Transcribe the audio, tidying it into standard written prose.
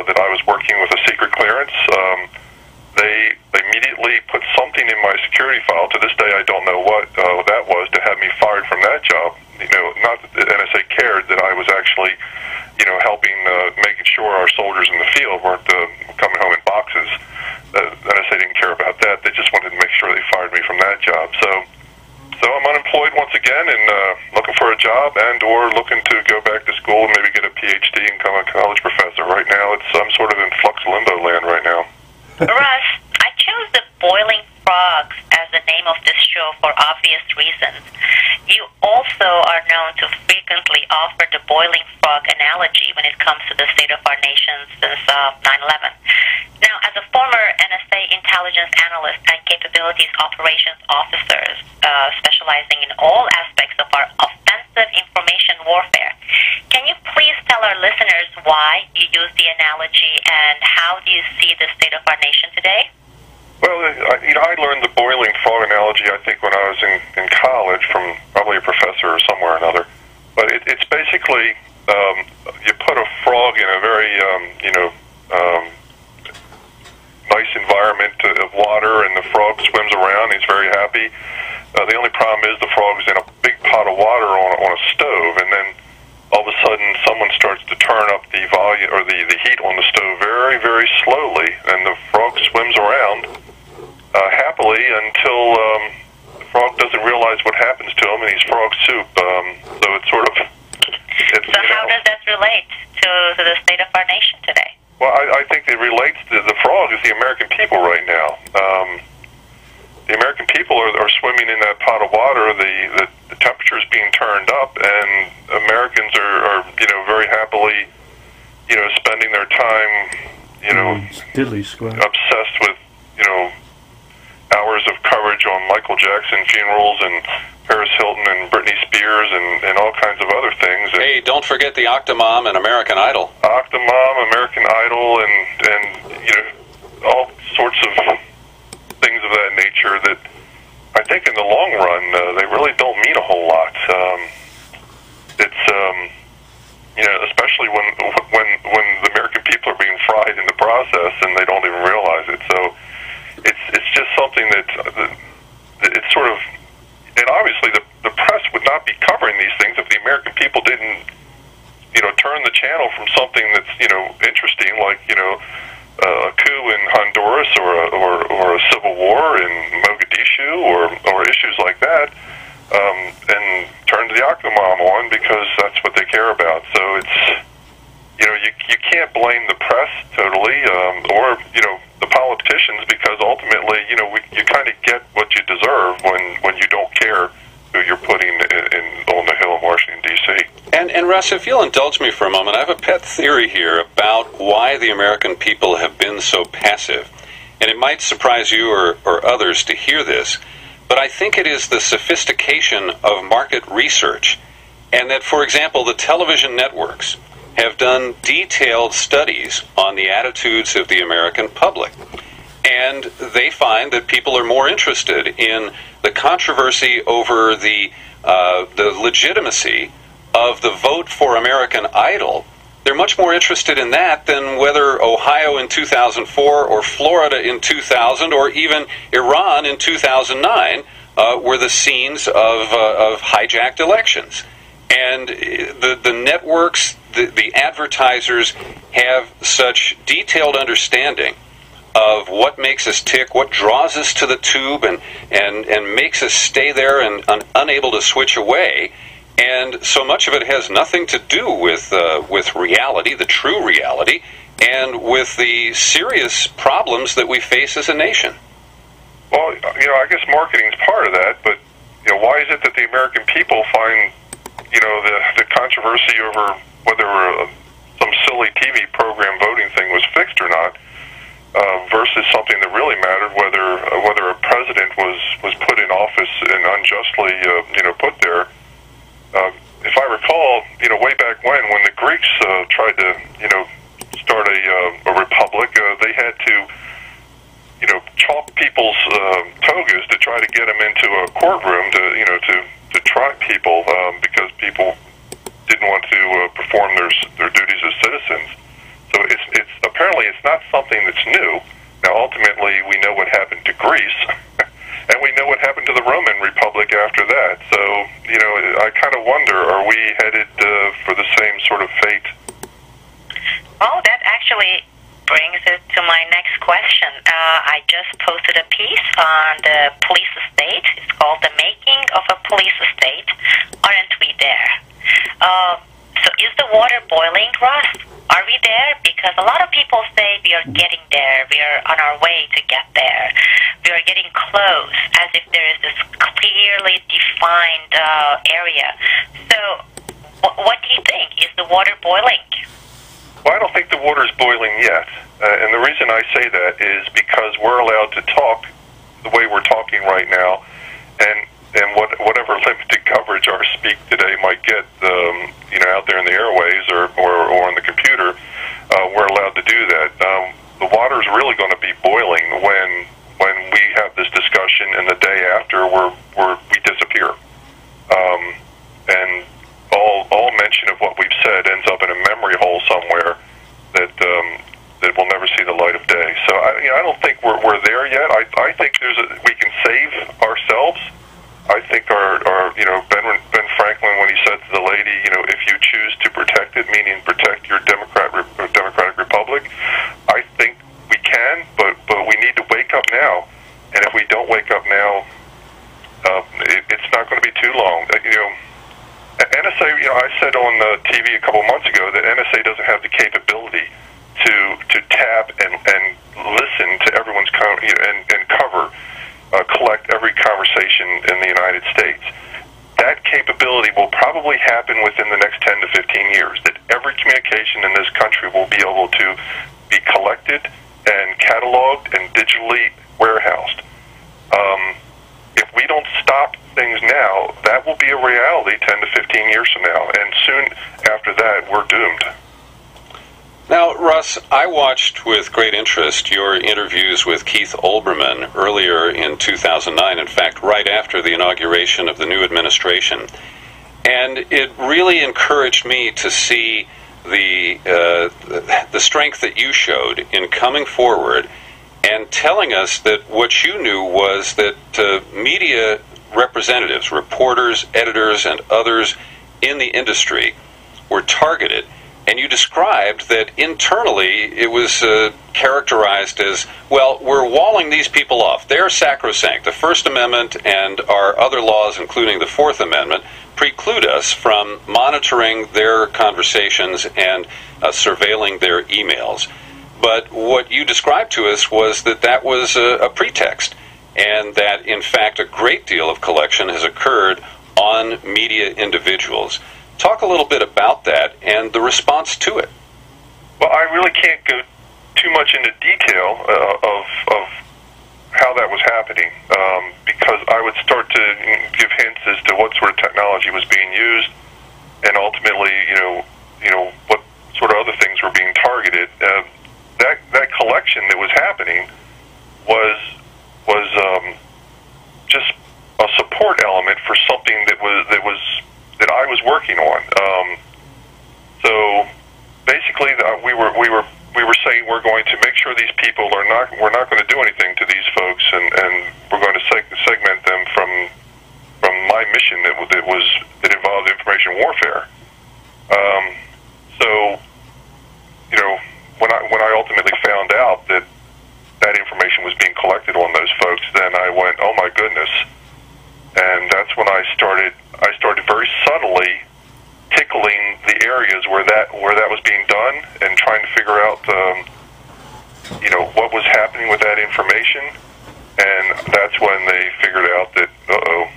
that I was working with a secret clearance. They immediately put something in my security file. To this day, I don't know what that was, to have me fired from that job. You know, not that the NSA cared that I was actually, you know, helping, making sure our soldiers in the field weren't coming home in boxes. The NSA didn't care about that. They just wanted to make sure they fired me from that job. So I'm unemployed once again and looking for a job and/or looking to go back to school and maybe get a PhD and become a college professor. Right now, I'm sort of in flux limbo land right now. Russ, I chose the boiling frogs as the name of this show for obvious reasons. You also are known to frequently offer the boiling frog analogy when it comes to the state of our nation since 9/11. Now, as a former NSA intelligence analyst and capabilities operations officer specializing in all aspects of our offensive information warfare, can you please tell our listeners why you use the analogy and how do you see the state of our nation today? Well, you know, I learned the boiling frog analogy, I think, when I was in college from probably a professor or somewhere or another. But it's basically you put a frog in a very, you know, nice environment of water, and the frog swims around. He's very happy. The only problem is the frog's in a big pot of water on a stove, and then all of a sudden someone starts to turn up the volume or the heat on the stove very, very slowly, and the frog swims around happily until the frog doesn't realize what happens to him, and he's frog soup. So it's sort of... So how does that relate to the state of our nation today? Well, I think it relates to the frog is the American people right now. The American people are swimming in that pot of water. The temperature is being turned up, and Americans are you know, very happily, you know, spending their time, you know, obsessed with, you know, hours of coverage on Michael Jackson funerals and Paris Hilton and Britney Spears and all kinds of other things. And hey, don't forget the Octomom and American Idol. Octomom, American Idol, and you know, all sorts of things of that nature that I think in the long run they really don't mean a whole lot. It's you know, especially when the American people are being fried in the process and they don't even realize it. So it's just something that it's sort of, and obviously the press would not be covering these things if the American people didn't, you know, turn the channel from something that's, you know, interesting, like, you know, a coup in Honduras or a civil war in Mogadishu or issues like that, and turn the Octomom on because that's what they care about. So it's, you know, you can't blame the press totally, or, you know, the politicians, because ultimately, you know, you kind of get what you deserve when you don't care who you're putting on the Hill in Washington, D.C. And Russ, if you'll indulge me for a moment, I have a pet theory here about why the American people have been so passive. And it might surprise you or others to hear this, but I think it is the sophistication of market research. And that, for example, the television networks have done detailed studies on the attitudes of the American public. And they find that people are more interested in the controversy over the legitimacy of the vote for American Idol. They're much more interested in that than whether Ohio in 2004 or Florida in 2000 or even Iran in 2009 were the scenes of hijacked elections. And the networks, the advertisers have such detailed understanding of what makes us tick, what draws us to the tube and makes us stay there and unable to switch away. And so much of it has nothing to do with reality, the true reality, and with the serious problems that we face as a nation. Well, you know, I guess marketing's part of that, but, you know, why is it that the American people find, you know, the controversy over whether some silly TV program voting thing was fixed or not, versus something that really mattered, whether a president was put in office and unjustly, you know, put there. If I recall, you know, way back when the Greeks tried to, you know, start a republic, they had to, you know, chalk people's togas to try to get them into a courtroom to, you know, to try people because people didn't want to perform their duties as citizens. So it's apparently not something that's new. Now, ultimately, we know what happened to Greece, and we know what happened to the Roman Republic after that. So, you know, I kind of wonder, are we headed for the same sort of fate? Well, that actually brings it to my next question. I just posted a piece on the police state. It's called The Making of a Police State. Aren't we there? So is the water boiling, Russ? Are we there? Because a lot of people say we are getting there. We are on our way to get there. We are getting close, as if there is this clearly defined area. So what do you think? Is the water boiling? Well, I don't think the water's boiling yet. And the reason I say that is because we're allowed to talk the way we're talking right now, and whatever limited coverage our speak today might get, you know, out there in the airways or on the computer, we're allowed to do that. The water's really going to be boiling when we have this discussion, and the day after we disappear. And all mention of what we've said ends up in a memory hole somewhere that will never see the light of day. So I don't think we're there yet. I think we can save ourselves. I think our you know, Ben Franklin, when he said to the lady, you know, if you choose to protect it, meaning protect your democratic republic, I think we can, but we need to wake up now. And if we don't wake up now, it's not going to be too long. You know, NSA. You know, I said on the TV a couple months ago that NSA doesn't have the capability to tap and listen to everyone's and cover. Collect every conversation in the United States. That capability will probably happen within the next 10 to 15 years, that every communication in this country will be able to be collected and cataloged and digitally warehoused. If we don't stop things now, that will be a reality 10 to 15 years from now, and soon after that, we're doomed. Now, Russ, I watched with great interest your interviews with Keith Olbermann earlier in 2009, in fact, right after the inauguration of the new administration. And it really encouraged me to see the strength that you showed in coming forward and telling us that what you knew was that media representatives, reporters, editors, and others in the industry were targeted. And you described that internally it was characterized as, well, we're walling these people off. They're sacrosanct. The First Amendment and our other laws, including the Fourth Amendment, preclude us from monitoring their conversations and surveilling their emails. But what you described to us was that that was a pretext, and that, in fact, a great deal of collection has occurred on media individuals. Talk a little bit about that and the response to it. Well, I really can't go too much into detail of how that was happening, because I would start to give hints as to what sort of technology was being used, and ultimately, you know what sort of other things were being targeted. That collection that was happening was just a support element for something that I was working on. So basically, we were saying we're going to make sure these people we're not going to do anything to these folks, and we're going to segment them from my mission that involved information warfare. So, you know, when I ultimately found out that information was being collected on those folks, then I went, oh my goodness. And that's when I started very subtly tickling the areas where that was being done, and trying to figure out, you know, what was happening with that information. And that's when they figured out that, uh-oh,